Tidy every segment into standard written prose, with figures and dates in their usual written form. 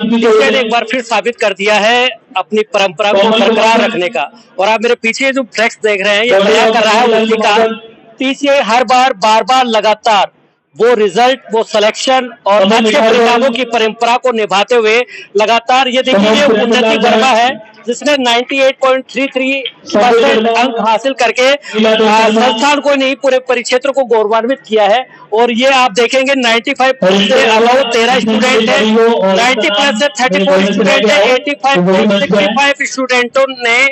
TCA ने एक बार फिर साबित कर दिया है अपनी परंपरा को बरकरार रखने का। और आप मेरे पीछे जो फ्लेक्स देख रहे हैं, ये बयां कर रहा है उसी का। टीसीए हर बार बार लगातार वो रिजल्ट, वो सिलेक्शन और अच्छे परिणामों की परंपरा को निभाते हुए लगातार, ये देखिए ये उन्नति वर्मा है जिसने 98.33% अंक हासिल करके संस्थान को नहीं पूरे परिक्षेत्र को गौरवान्वित किया है। और ये आप देखेंगे 95 से अबाउ 13 स्टूडेंट है, 90 प्लस से 34 स्टूडेंट है, 85 स्टूडेंटों ने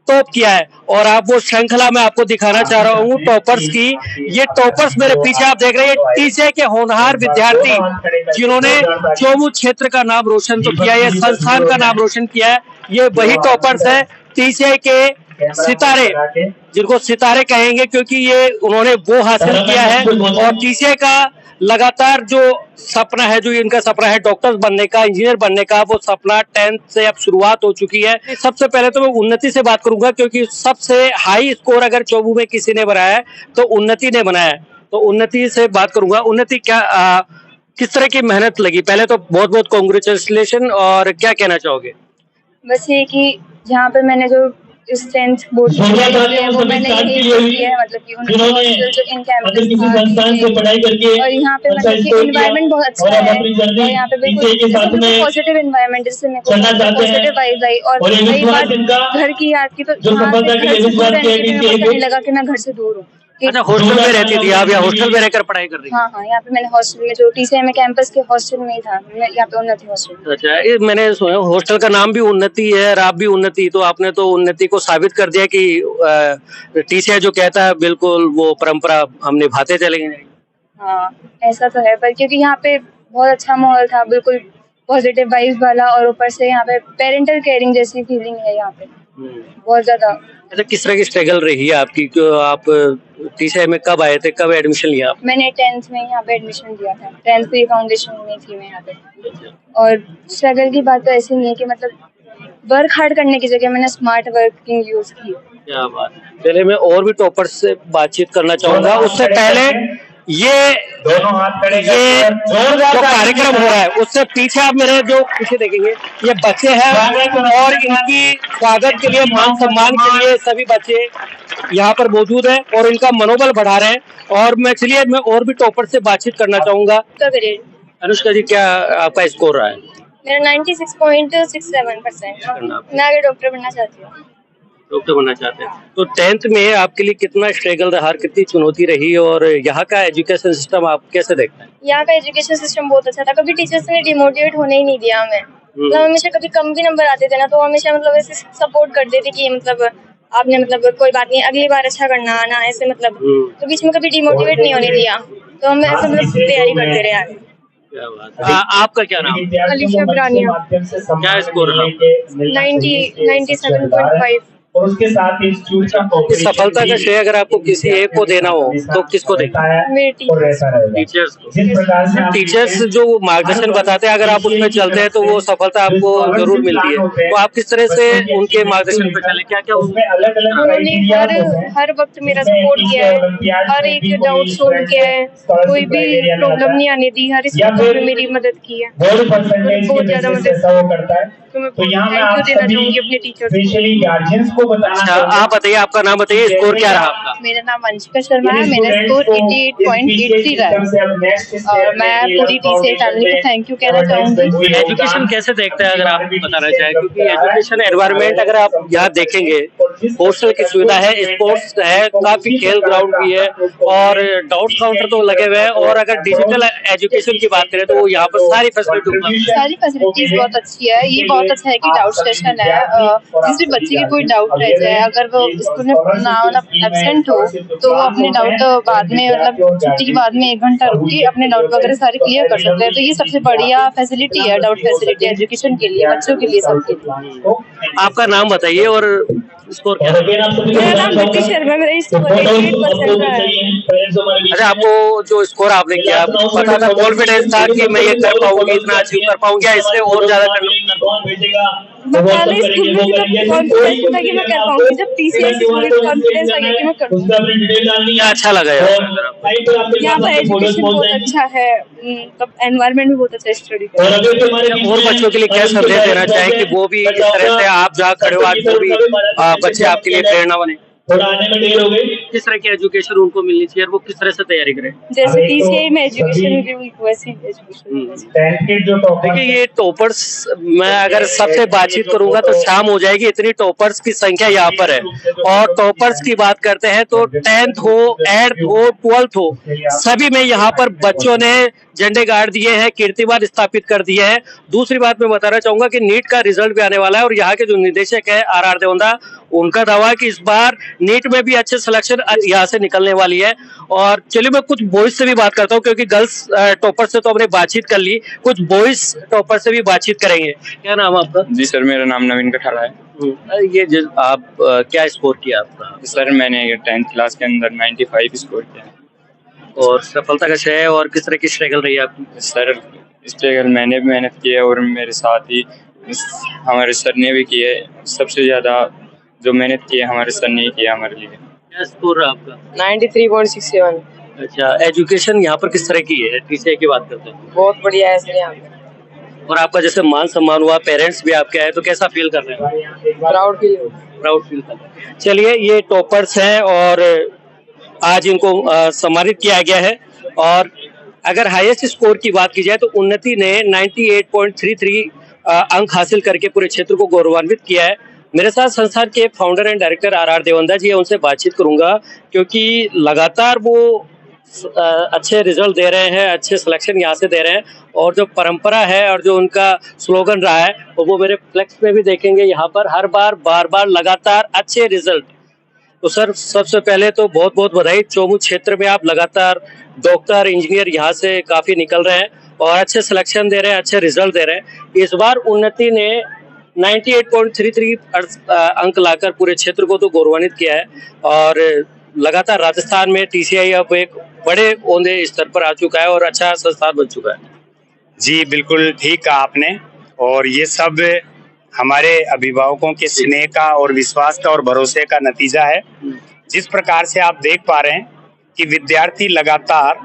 टॉप किया है। और आप वो श्रृंखला में आपको दिखाना चाह रहा हूँ टॉपर्स की। ये टॉपर्स मेरे पीछे आप देख रहे हैं, टीसीए के होनहार विद्यार्थी जिन्होंने चौमू क्षेत्र का नाम रोशन तो किया है, संस्थान का नाम रोशन किया है, ये वही टॉपर्स है टीसीए के सितारे, जिनको सितारे कहेंगे क्योंकि ये उन्होंने वो हासिल किया है। और टीसीए का लगातार जो सपना है, जो इनका सपना है डॉक्टर बनने का, इंजीनियर बनने का, वो सपना 10th से अब शुरुआत हो चुकी है। सबसे पहले तो मैं उन्नति से बात करूंगा क्योंकि सबसे हाई स्कोर अगर चौबू में किसी ने बनाया है तो उन्नति ने बनाया है। तो उन्नति से बात करूंगा। उन्नति क्या किस तरह की मेहनत लगी? पहले तो बहुत बहुत कॉन्ग्रेचुलेशन। और क्या कहना चाहोगे? बस ये कि जहाँ पे मैंने जो स्ट्रेंथ बोर्ड वो मैंने यही किया है, मतलब कि उन्होंने जो इन कैंपस और यहाँ पे मतलब कि एनवायरनमेंट बहुत अच्छा है और यहाँ पे बिल्कुल पॉजिटिव एनवायरनमेंट, जिससे मेरे को पॉजिटिव वाइब आई। और रही बात घर की याद की, तो यहाँ पे घर से दूर रहने के लिए मुझे लगा कि मैं घर से दूर हूँ। अच्छा, हॉस्टल में रहती थी आप या हॉस्टल में रहकर पढ़ाई कर रही? हाँ, यहाँ पे मैंने हॉस्टल में, जो टीसीए में कैंपस के हॉस्टल में ही था, मैं यहाँ पे उन्नति हॉस्टल। अच्छा, ये मैंने सुना हॉस्टल का नाम भी उन्नति है और आप भी उन्नति, तो आपने तो उन्नति को साबित कर दिया कि टीसीए जो कहता है बिल्कुल वो परंपरा हम निभाते चलेंगे। हाँ, ऐसा तो है, पर क्योंकि यहाँ पे बहुत अच्छा माहौल था, बिल्कुल पॉजिटिव वाइब्स वाला, और ऊपर से यहाँ पे पेरेंटल केयरिंग जैसी फीलिंग है यहाँ पे बहुत ज्यादा। अच्छा, किस तरह की स्ट्रगल रही है आपकी? आप टीसीए में कब आए थे, कब एडमिशन लिया? मैंने 10th में यहाँ पे एडमिशन लिया था, 10th प्री फाउंडेशन में थी मैं यहाँ पे। और स्ट्रगल की बात तो ऐसी नहीं है कि मतलब वर्क हार्ड करने की जगह मैंने स्मार्ट वर्किंग यूज की। क्या बात। चलिए, मैं और भी टॉपर्स से बातचीत करना चाहूंगा। उससे पहले ये दोनों हाथ खड़े, ये जो कार्यक्रम हो रहा है उससे पीछे आप मेरे जो पीछे देखेंगे ये बच्चे हैं और इनकी स्वागत के लिए, मान सम्मान के लिए सभी बच्चे यहाँ पर मौजूद हैं और इनका मनोबल बढ़ा रहे हैं। और मैं और भी टॉपर से बातचीत करना चाहूंगा। अनुष्का जी, क्या आपका स्कोर रहा है? मेरा 96.67%। मैं आगे डॉक्टर बनना चाहती हूँ। डॉक्टर बनना चाहते हैं तो 10th में आपके लिए कितना स्ट्रगल रहा, कितनी चुनौती रही और यहाँ का एजुकेशन सिस्टम आप कैसे देखते हैं? यहाँ का एजुकेशन सिस्टम बहुत अच्छा था, कभी टीचर्स ने डिमोटिवेट होने ही नहीं दिया हमें। मतलब हमेशा कभी कम भी नंबर आते थे ना, तो हमेशा मतलब ऐसे सपोर्ट करते थे कि मतलब आपने मतलब कोई बात नहीं, अगली बार अच्छा करना आना, ऐसे मतलब तो बीच में कभी डिमोटिवेट नहीं होने दिया। तो हम ऐसे मतलब तैयारी करते रहे आगे। आपका क्या नाम? अलीशा बिरानिया। क्या स्कोर रहा? 97.5। और उसके साथ ही इस सफलता का श्रेय अगर आपको किसी एक को देना हो तो किसको देना? टीचर्स को। टीचर्स जो मार्गदर्शन बताते हैं, अगर आप उसमें चलते हैं तो वो सफलता आपको जरूर मिलती है। तो आप किस तरह से उनके मार्गदर्शन पर चले? क्या क्या उसमें उन्होंने हर वक्त मेरा सपोर्ट किया है, हर एक डाउट सोल्व किया है, कोई भी प्रॉब्लम नहीं आने दी, हर स्टेप पे मेरी मदद की है, बहुत ज्यादा मदद। तो मैं थैंक यू देना चाहूंगी अपने टीचर्स को। अच्छा, आप बताइए, आपका नाम बताइए, स्कोर क्या रहा आपका? मेरा नाम वंशिका शर्मा है, मेरा स्कोर 88.83 रहा है और मैं पूरी टीसीए फैमिली को थैंक यू कहना चाहूंगी। एजुकेशन कैसे देखते हैं अगर आप बताना चाहें? क्योंकि एजुकेशन एनवायरनमेंट अगर आप यहाँ देखेंगे, हॉस्टल की सुविधा है, स्पोर्ट्स है, काफी खेल ग्राउंड भी है और डाउट काउंटर तो लगे हुए हैं। और अगर डिजिटल एजुकेशन की बात करें तो यहाँ पर सारी फैसिलिटीज बहुत अच्छी है। ये बहुत अच्छा है कि डाउट स्टेशन है, जिस भी बच्चे की कोई डाउट रह जाए, अगर वो स्कूल में एब्सेंट हो तो वो अपने डाउट बाद में मतलब छुट्टी के बाद में 1 घंटा रुक के अपने डाउट वगैरह सारे क्लियर कर सकते हैं। तो ये सबसे बढ़िया फैसिलिटी है डाउट फैसिलिटी एजुकेशन के लिए, बच्चों के लिए, सबके लिए। आपका नाम बताइए और स्कोर क्या? मेरा नाम नीति शर्मा, मेरा स्कोर 88% है। अच्छा, आपको जो स्कोर आपने किया पता था, कॉन्फिडेंस था कि मैं ये कर पाऊंगी, इतना अचीव कर पाऊंगी, इससे और ज्यादा करना? पहले स्कूल में थी तो कॉन्फिडेंस था कि मैं कर पाऊंगी, जब टीसीएस स्कूल में कॉन्फिडेंस आ गया कि मैं कर पाऊंगी। क्या अच्छा लगा यहाँ यहाँ पर एजुकेशन बहुत अच्छा है, तब एनवायरनमेंट भी बहुत अच्छा है स्टडी का। और बच्चों के लिए क्या संदेश देना चाहें कि वो भी इस तरह से आप जहाँ खड़े हो आज वो भी बच्चे आपके लिए प्रेरणा बने? थोड़ा आने में देर हो गई। किस तरह की एजुकेशन उनको मिलनी चाहिए और वो किस तरह से तैयारी करें? जैसे टीसीआई में एजुकेशन मिली वैसी एजुकेशन। देखिए ये टॉपर्स, मैं अगर सबसे बातचीत करूंगा तो शाम हो जाएगी, इतनी टॉपर्स की संख्या यहाँ पर है। और टॉपर्स की बात करते हैं तो 10th हो, 8th हो, 12th हो, सभी में यहाँ पर बच्चों ने झंडे गाड़ दिए हैं, कीर्तिमान स्थापित कर दिए हैं। दूसरी बात मैं बताना चाहूंगा कि नीट का रिजल्ट भी आने वाला है और यहाँ के जो निदेशक है आर देवंदा, उनका दावा है कि इस बार नीट में भी अच्छे सिलेक्शन यहाँ से निकलने वाली है। और चलिए मैं कुछ बॉयज से भी बात करता हूँ, क्योंकि गर्ल्स टॉपर से तो हमने बातचीत कर ली, कुछ बॉयज टॉपर से भी बातचीत करेंगे। क्या नाम है आपका? जी सर, मेरा नाम नवीन कठाड़ा है। ये आप क्या स्कोर किया आपका? सर मैंने 10th क्लास के अंदर 95 स्कोर किया। और सफलता का श्रेय और किस तरह की स्ट्रगल रही है आपकी? सर स्ट्रगल मैंने भी मेहनत की है और मेरे साथ ही हमारे सर ने भी की है। सबसे ज्यादा जो मेहनत की है हमारे सर ने की है हमारे लिए। क्या स्कोर है आपका? 93.67। अच्छा, एजुकेशन यहाँ पर किस तरह की है? टीसीआई की बात करते हैं, बहुत बढ़िया है सर यहाँ पे। और आपका जैसे मान सम्मान हुआ, पेरेंट्स भी आपके आए, तो कैसा फील कर रहे हैं? प्राउड फील कर रहे हैं। चलिए ये टॉपर्स हैं और आज इनको सम्मानित किया गया है। और अगर हाईएस्ट स्कोर की बात की जाए तो उन्नति ने 98.33 अंक हासिल करके पूरे क्षेत्र को गौरवान्वित किया है। मेरे साथ संस्थान के founder and director R Devanda ji है, उनसे बातचीत करूंगा, क्योंकि लगातार वो अच्छे रिजल्ट दे रहे हैं, अच्छे सिलेक्शन यहाँ से दे रहे हैं। और जो परंपरा है और जो उनका स्लोगन रहा है वो मेरे फ्लेक्स में भी देखेंगे यहाँ पर, हर बार बार बार लगातार अच्छे रिजल्ट। तो सर सबसे पहले तो बहुत बहुत बधाई। चोमू क्षेत्र में आप लगातार डॉक्टर, इंजीनियर यहाँ से काफी निकल रहे हैं और अच्छे सिलेक्शन दे रहे हैं, अच्छे रिजल्ट दे रहे हैं। इस बार उन्नति ने 98.33 अंक लाकर पूरे क्षेत्र को तो गौरवान्वित किया है। और लगातार राजस्थान में टीसीआई अब एक बड़े ओंदे स्तर पर आ चुका है और अच्छा संस्थान बन चुका है। जी बिल्कुल ठीक कहा आपने, और ये सब हमारे अभिभावकों के स्नेह का और विश्वास का और भरोसे का नतीजा है। जिस प्रकार से आप देख पा रहे हैं कि विद्यार्थी लगातार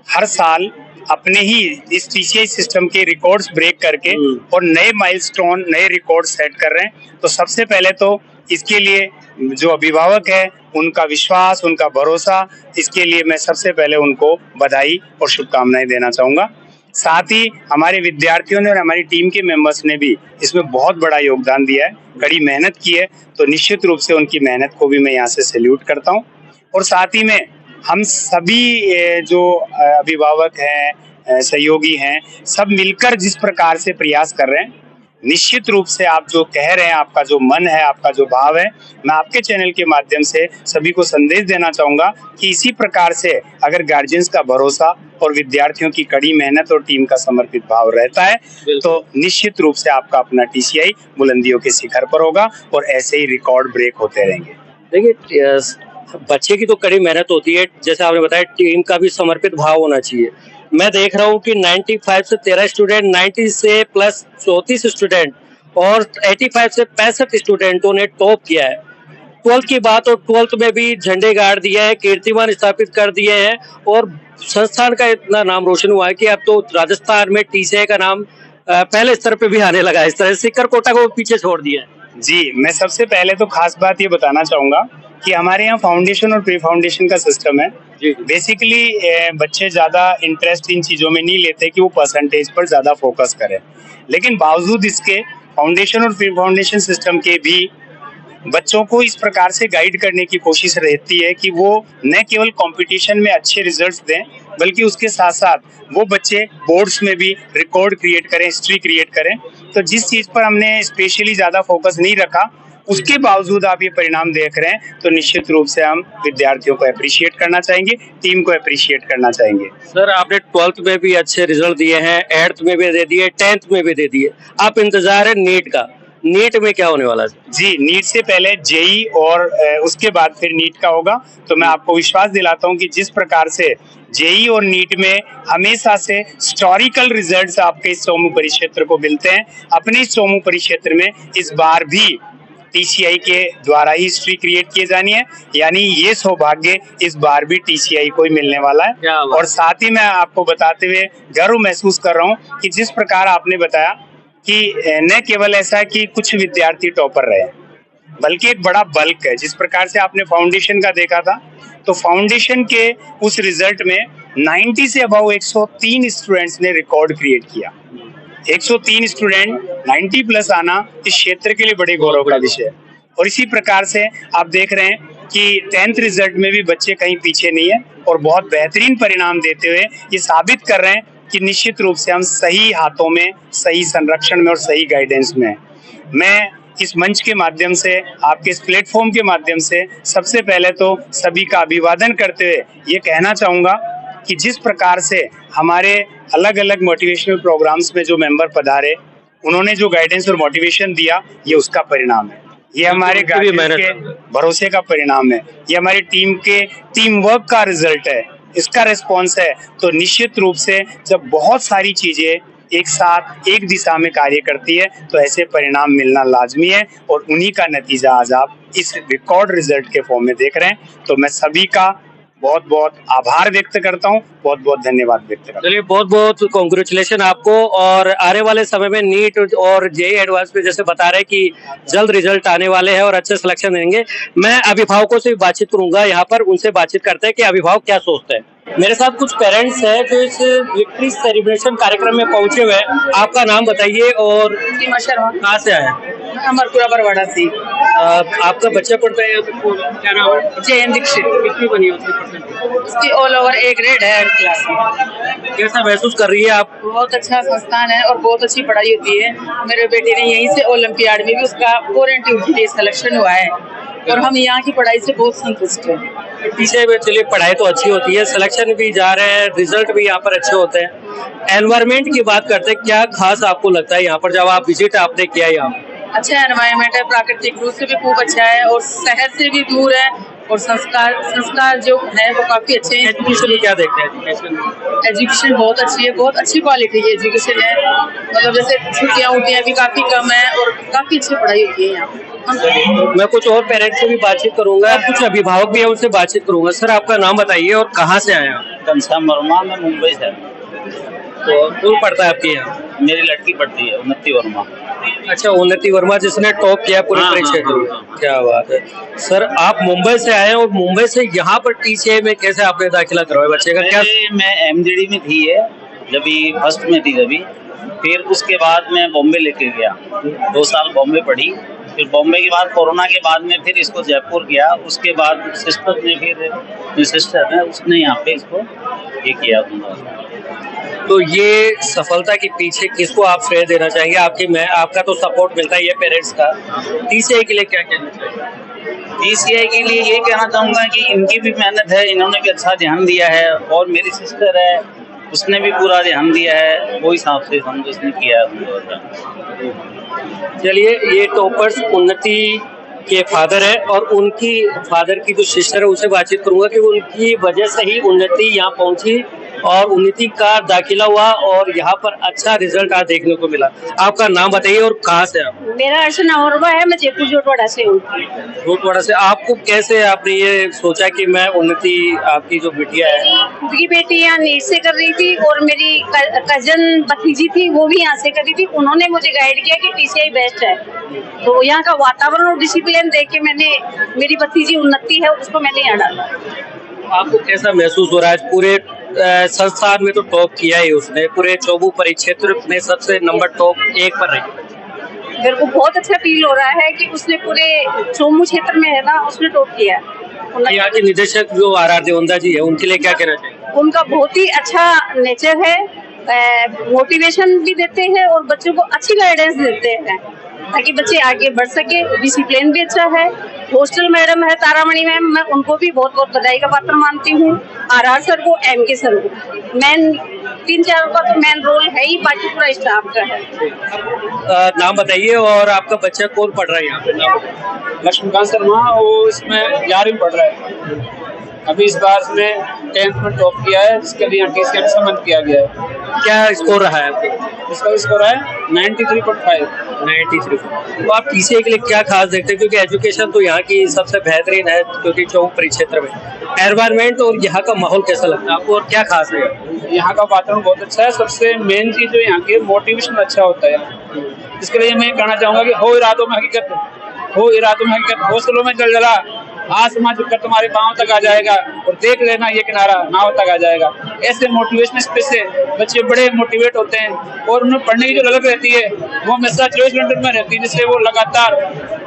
हर साल अपने ही इस टीसीआई सिस्टम के रिकॉर्ड्स ब्रेक करके और नए माइलस्टोन, नए रिकॉर्ड सेट कर रहे हैं। तो सबसे पहले तो इसके लिए जो अभिभावक है उनका विश्वास, उनका भरोसा, इसके लिए मैं सबसे पहले उनको बधाई और शुभकामनाएं देना चाहूंगा। साथ ही हमारे विद्यार्थियों ने और हमारी टीम के मेंबर्स ने भी इसमें बहुत बड़ा योगदान दिया है, कड़ी मेहनत की है। तो निश्चित रूप से उनकी मेहनत को भी मैं यहाँ से सैल्यूट करता हूँ। और साथ ही में हम सभी जो अभिभावक हैं, सहयोगी हैं, सब मिलकर जिस प्रकार से प्रयास कर रहे हैं, निश्चित रूप से आप जो कह रहे हैं, आपका जो मन है, आपका जो भाव है, मैं आपके चैनल के माध्यम से सभी को संदेश देना चाहूंगा कि इसी प्रकार से अगर गार्जियंस का भरोसा और विद्यार्थियों की कड़ी मेहनत और टीम का समर्पित भाव रहता है तो निश्चित रूप से आपका अपना टीसीआई बुलंदियों के शिखर पर होगा और ऐसे ही रिकॉर्ड ब्रेक होते रहेंगे। देखिए बच्चे की तो कड़ी मेहनत होती है, जैसे आपने बताया टीम का भी समर्पित भाव होना चाहिए। मैं देख रहा हूँ कि 95 से 13 स्टूडेंट, 90 से प्लस 34 स्टूडेंट और 85 से 65 स्टूडेंटों ने टॉप किया है। 12th की बात, और 12th में भी झंडे गाड़ दिए हैं, कीर्तिमान स्थापित कर दिए हैं और संस्थान का इतना नाम रोशन हुआ है कि अब तो राजस्थान में टीसीआई का नाम पहले स्तर पे भी आने लगा है। इस तरह सिक्कर कोटा को पीछे छोड़ दिया है। जी, मैं सबसे पहले तो खास बात ये बताना चाहूंगा कि हमारे यहाँ फाउंडेशन और प्री फाउंडेशन का सिस्टम है। बेसिकली बच्चे ज्यादा इंटरेस्ट इन चीजों में नहीं लेते कि वो परसेंटेज पर ज्यादा फोकस करें, लेकिन बावजूद इसके फाउंडेशन और प्री फाउंडेशन सिस्टम के भी बच्चों को इस प्रकार से गाइड करने की कोशिश रहती है कि वो न केवल कंपटीशन में अच्छे रिजल्ट्स दें, बल्कि उसके साथ साथ वो बच्चे बोर्ड्स में भी रिकॉर्ड क्रिएट करें, हिस्ट्री क्रिएट करें। तो जिस चीज पर हमने स्पेशली ज्यादा फोकस नहीं रखा, उसके बावजूद आप ये परिणाम देख रहे हैं, तो निश्चित रूप से हम विद्यार्थियों को अप्रिशिएट करना चाहेंगे, टीम को अप्रिशिएट करना चाहेंगे। सर आपने 12th में भी अच्छे रिजल्ट दिए हैं, 8th में भी दे दिए, 10th में भी दे दिए, आप इंतजार है नीट का। नीट में क्या होने वाला है? जी, नीट से पहले जेई और उसके बाद फिर नीट का होगा। तो मैं आपको विश्वास दिलाता हूं कि जिस प्रकार से जेई और नीट में हमेशा से हिस्टोरिकल रिजल्ट्स आपके इस चौमू परिक्षेत्र को मिलते हैं, अपने इस चौमू परिक्षेत्र में इस बार भी टीसीआई के द्वारा ही हिस्ट्री क्रिएट किए जानी है, यानी ये सौभाग्य इस बार भी टीसीआई को ही मिलने वाला है। और साथ ही मैं आपको बताते हुए गर्व महसूस कर रहा हूँ कि जिस प्रकार आपने बताया कि न केवल ऐसा है कि कुछ विद्यार्थी टॉपर रहे, बल्कि एक बड़ा बल्क है। जिस प्रकार से आपने फाउंडेशन का देखा था, तो फाउंडेशन के उस रिजल्ट में 90 से अबव 103 स्टूडेंट्स ने रिकॉर्ड क्रिएट किया। 103 स्टूडेंट 90 प्लस आना इस क्षेत्र के लिए बड़े गौरव का विषय है। और इसी प्रकार से आप देख रहे हैं कि 10th रिजल्ट में भी बच्चे कहीं पीछे नहीं है और बहुत बेहतरीन परिणाम देते हुए ये साबित कर रहे हैं कि निश्चित रूप से हम सही हाथों में, सही संरक्षण में और सही गाइडेंस में हैं। मैं इस मंच के माध्यम से, आपके इस प्लेटफॉर्म के माध्यम से सबसे पहले तो सभी का अभिवादन करते हुए ये कहना चाहूँगा कि जिस प्रकार से हमारे अलग अलग मोटिवेशनल प्रोग्राम्स में जो मेंबर पधारे, उन्होंने जो गाइडेंस और मोटिवेशन दिया, ये उसका परिणाम है। ये हमारे गाइडेंस के भरोसे का परिणाम है। ये हमारी टीम के टीम वर्क का रिजल्ट है, इसका रिस्पॉन्स है। तो निश्चित रूप से जब बहुत सारी चीजें एक साथ एक दिशा में कार्य करती है तो ऐसे परिणाम मिलना लाजमी है, और उन्हीं का नतीजा आज आप इस रिकॉर्ड रिजल्ट के फॉर्म में देख रहे हैं। तो मैं सभी का बहुत बहुत आभार व्यक्त करता हूँ, बहुत बहुत धन्यवाद व्यक्त करता हूँ। चलिए, बहुत बहुत कॉन्ग्रेचुलेशन आपको। और आने वाले समय में नीट और जेई एडवांस में जैसे बता रहे हैं कि जल्द रिजल्ट आने वाले हैं और अच्छे सिलेक्शन देंगे। मैं अभिभावकों से बातचीत करूंगा, यहाँ पर उनसे बातचीत करते हैं कि अभिभावक क्या सोचते हैं। मेरे साथ कुछ पेरेंट्स हैं जो इस विक्ट्री सेलिब्रेशन कार्यक्रम में पहुंचे हुए हैं। आपका नाम बताइए और कहाँ से आए? अमरपुरा बरवाड़ा से। आपका बच्चा पढ़ता है, क्या नाम है? जयन दीक्षित। कितनी बनी है उसकी? उसकी ऑल ओवर A ग्रेड है 8 क्लास में। कैसा महसूस कर रही है आप? बहुत अच्छा संस्थान है और बहुत अच्छी पढ़ाई होती है। मेरे बेटे ने यहीं से ओलंपियाड में भी उसका 4 के लिए सिलेक्शन हुआ है और हम यहाँ की पढ़ाई से बहुत संतुष्ट हैं। पीछे में चलिए, पढ़ाई तो अच्छी होती है, सिलेक्शन भी जा रहे हैं, रिजल्ट भी यहाँ पर अच्छे होते हैं। एनवायरमेंट की बात करते हैं, क्या खास आपको लगता है यहाँ पर जब आप विजिट आपने किया यहाँ? अच्छा एनवायरमेंट है, प्राकृतिक रूप से भी खूब अच्छा है और शहर से भी दूर है और संस्कार जो है वो काफी अच्छे हैं। एजुकेशन में क्या देखते हैं? एजुकेशन बहुत अच्छी है, बहुत अच्छी क्वालिटी की एजुकेशन है। मतलब जैसे छुट्टियाँ भी काफी कम है और काफी अच्छी पढ़ाई होती है यहाँ। मैं कुछ और पेरेंट्स से भी बातचीत करूंगा, कुछ अभिभावक भी है, उनसे बातचीत करूंगा। सर, आपका नाम बताइए और कहाँ से आए हैं? घनश्याम वर्मा, मैं मुंबई से। तो कौन पढ़ता है आपके यहाँ? मेरी लड़की पढ़ती है, उन्नति वर्मा। अच्छा, उन्नति वर्मा, जिसने टॉप किया पूरे परिक्षेत्र में। क्या बात है सर, आप मुंबई से आए हैं और मुंबई से यहाँ पर टीसीआई में कैसे आपने दाखिला करवाया बच्चे का? क्या मैं एमजीडी में थी है, जब फर्स्ट में थी तभी। फिर उसके बाद मैं बॉम्बे लेके गया, 2 साल बॉम्बे पढ़ी। फिर बॉम्बे के बाद कोरोना के बाद में फिर इसको जयपुर किया। उसके बाद सिस्टर ने, फिर सिस्टर है उसने यहाँ पे इसको ये किया। तो ये सफलता के पीछे किसको आप श्रेय देना चाहेंगे? आपका तो सपोर्ट मिलता है ये पेरेंट्स का, टीसीआई के लिए क्या कहना चाहिए? टीसीआई के लिए ये कहना चाहूँगा कि इनकी भी मेहनत है, इन्होंने भी अच्छा ध्यान दिया है। और मेरी सिस्टर है, उसने भी पूरा ध्यान दिया है, वो हिसाब से हम उसने किया है। चलिए, ये टॉपर्स उन्नति के फादर है और उनकी फादर की जो सिस्टर है उनसे बातचीत करूंगा कि उनकी वजह से ही उन्नति यहाँ पहुंची और उन्नति का दाखिला हुआ और यहाँ पर अच्छा रिजल्ट आज देखने को मिला। आपका नाम बताइए और कहाँ से आप? मेरा अर्चना औरवा है, मैं जयपुर जोटवाड़ा से हूँ। जोटवाड़ा से। आपको कैसे आपने ये सोचा कि मैं उन्नति, आपकी जो बिटिया है, उनकी बेटी यहाँ नीट से कर रही थी और मेरी कजन भतीजी थी, वो भी यहाँ से कर रही थी। उन्होंने मुझे गाइड किया कि टीसीआई बेस्ट है, तो यहाँ का वातावरण और डिसिप्लिन देख के मैंने, मेरी भतीजी उन्नति है उसको मैंने यहाँ डाला। आपको कैसा महसूस हो रहा है? पूरे संस्थान में तो टॉप किया ही उसने, पूरे चौमू परिक्षेत्र में सबसे नंबर टॉप 1 पर रही। मेरे को बहुत अच्छा फील हो रहा है कि उसने पूरे चौमू क्षेत्र में है ना, उसने टॉप किया। यहाँ के निदेशक जो आर देवंदा जी है, उनके लिए क्या कहना चाहिए? उनका बहुत ही अच्छा नेचर है, मोटिवेशन भी देते हैं और बच्चों को अच्छी गाइडेंस देते हैं ताकि बच्चे आगे बढ़ सके। डिसिप्लिन भी अच्छा है। हॉस्टल मैडम है तारामणि मैम, मैं उनको भी बहुत बहुत बधाई का पात्र मानती हूँ। आर सर को, MK सर को। मेन 3-4 का तो मेन रोल है ही, बाकी पूरा स्टाफ का है। नाम बताइए और आपका बच्चा कौन पढ़ रहा है यहाँ पे? लक्ष्मीकांत शर्मा, वो इसमें 11वीं पढ़ रहा है। अभी इस बार उसने 10th में टॉप किया है, जिसके लिए यहाँ टीसीएस सम्मानित किया गया है। क्या स्कोर रहा है आपको? इसका स्कोर है 93.5। 93। तो आप टीसीए के लिए क्या खास देखते हैं, क्योंकि एजुकेशन तो यहाँ की सबसे बेहतरीन है, क्योंकि चौक परिक्षेत्र में एनवायरमेंट और यहाँ का माहौल कैसा लगता है आपको और क्या खास है? यहाँ का वातावरण बहुत अच्छा है। सबसे मेन चीज जो यहाँ की मोटिवेशन अच्छा होता है। इसके लिए मैं कहना चाहूंगा कि हो इरादों में हकीकत, हो इरादों में हकीकत, हौसलों में जलजला, आसमां झुककर तुम्हारे पांव तक आ जाएगा और देख लेना ये किनारा नाव तक आ जाएगा। ऐसे मोटिवेशन स्पीच से बच्चे बड़े मोटिवेट होते हैं और उन्हें पढ़ने की जो ललक रहती है वो हमेशा 24 घंटे में रहती है, जिससे वो लगातार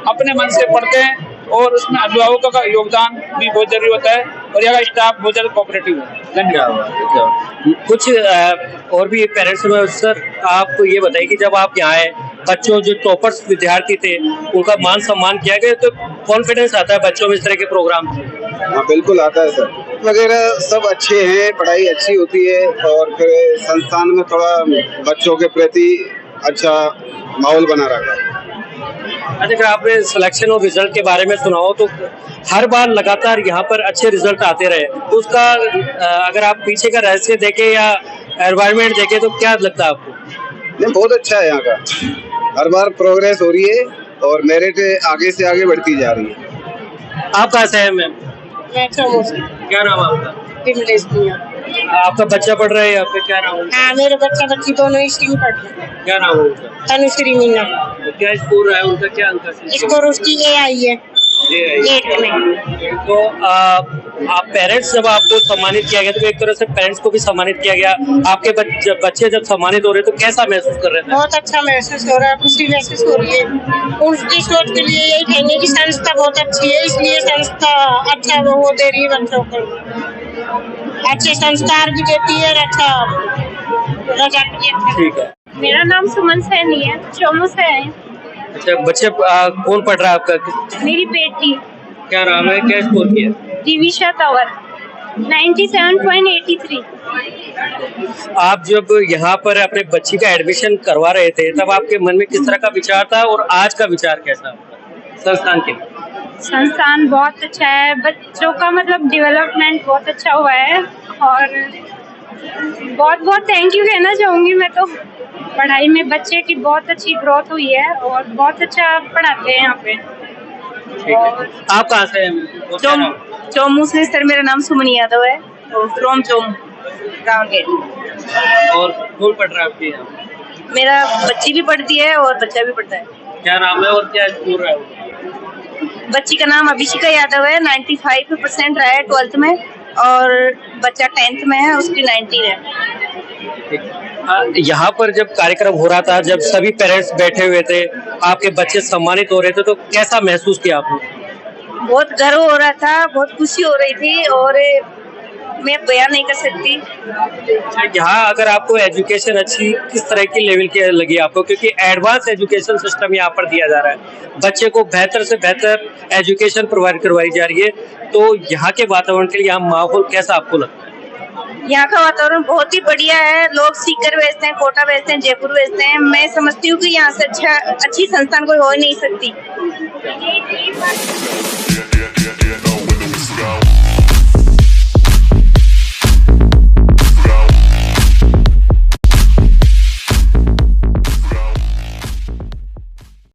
अपने मन से पढ़ते हैं और उसमें अभिभावकों का योगदान भी बहुत जरूरी होता है और यहाँ का स्टाफ बहुत ज्यादा कोऑपरेटिव है। धन्यवाद। कुछ और भी पेरेंट्स में सर, आप ये बताइए कि जब आप यहाँ आए, बच्चों जो टॉपर्स विद्यार्थी थे उनका मान सम्मान किया गया, तो कॉन्फिडेंस आता है बच्चों में इस तरह के प्रोग्राम से? हाँ बिल्कुल आता है सर। वगैरह सब अच्छे हैं, पढ़ाई अच्छी होती है और फिर संस्थान में थोड़ा बच्चों के प्रति अच्छा माहौल बना रखा है। अगर आपने सिलेक्शन और रिजल्ट के बारे में सुना हो, तो हर बार लगातार यहाँ पर अच्छे रिजल्ट आते रहे, तो उसका अगर आप पीछे का रहस्य देखें या एनवायरनमेंट देखें तो क्या लगता है आपको? नहीं, बहुत अच्छा है यहाँ का। हर बार प्रोग्रेस हो रही है और मेरिट आगे से आगे बढ़ती जा रही है। आप कहाँ से हैं मैम? मैं चमू से। क्या नाम है आपका? विमलेश भैया। आपका बच्चा पढ़ रहा है या फिर क्या नाम है? हाँ, मेरे बच्चा बच्ची दोनों इसी में पढ़ रहे हैं। क्या नाम है उनका? तनुश्री मीना। तो क्या स्कोर है उनका, क्या अंक है? स्कोर उसकी ये आई है 8 में। तो आप पेरेंट्स, जब आपको सम्मानित किया गया तो एक तरह से पेरेंट्स को भी सम्मानित किया गया, आपके बच्चे जब सम्मानित हो रहे तो कैसा महसूस कर रहे थे? बहुत अच्छा महसूस हो रहा है, खुशी महसूस हो रही है। उनकी सोच के लिए यही कहेंगे कि संस्था बहुत अच्छी है, इसलिए संस्था अच्छा वो दे रही है बच्चों को, अच्छे संस्कार भी देती है और अच्छा रिजल्ट भी अच्छा। ठीक है। मेरा नाम सुमन सैनी है, चोमू से है। अच्छा, बच्चे कौन पढ़ रहा है आपका? मेरी बेटी। क्या नाम है, क्या स्कोर किया? दिविशा तंवर 97.83। आप जब यहाँ पर अपने बच्ची का एडमिशन करवा रहे थे तब आपके मन में किस तरह का विचार था और आज का विचार कैसा संस्थान के? संस्थान बहुत अच्छा है, बच्चों का मतलब डेवलपमेंट बहुत अच्छा हुआ है और बहुत बहुत थैंक यू कहना चाहूँगी मैं तो। पढ़ाई में बच्चे की बहुत अच्छी ग्रोथ हुई है और बहुत अच्छा पढ़ाते हैं यहाँ पे। आप कहाँ से हैं? चोमू से सर। मेरा नाम सुमन यादव है और फ्रॉम चोमू गाँव के। और कौन पढ़ रहा है आपके यहाँ? मेरा बच्ची भी पढ़ती है और बच्चा भी पढ़ता है। क्या नाम है और क्या स्कोर है? बच्ची का नाम अभिषिका यादव है, 95% रहा है 12th में और बच्चा 10th में है, उसकी 90 है। यहाँ पर जब कार्यक्रम हो रहा था, जब सभी पेरेंट्स बैठे हुए थे, आपके बच्चे सम्मानित हो रहे थे, तो कैसा महसूस किया आपने? बहुत गर्व हो रहा था, बहुत खुशी हो रही थी और मैं बयान नहीं कर सकती। यहाँ अगर आपको एजुकेशन अच्छी किस तरह की लेवल की लगी आपको, क्योंकि एडवांस एजुकेशन सिस्टम यहाँ पर दिया जा रहा है, बच्चे को बेहतर से बेहतर एजुकेशन प्रोवाइड करवाई जा रही है, तो यहाँ के वातावरण के लिए यहाँ माहौल कैसा आपको लगता है? यहाँ का वातावरण बहुत ही बढ़िया है। लोग सीकर भेजते हैं, कोटा भेजते हैं, जयपुर भेजते हैं। मैं समझती हूँ कि यहाँ से अच्छी संस्थान कोई हो ही नहीं सकती।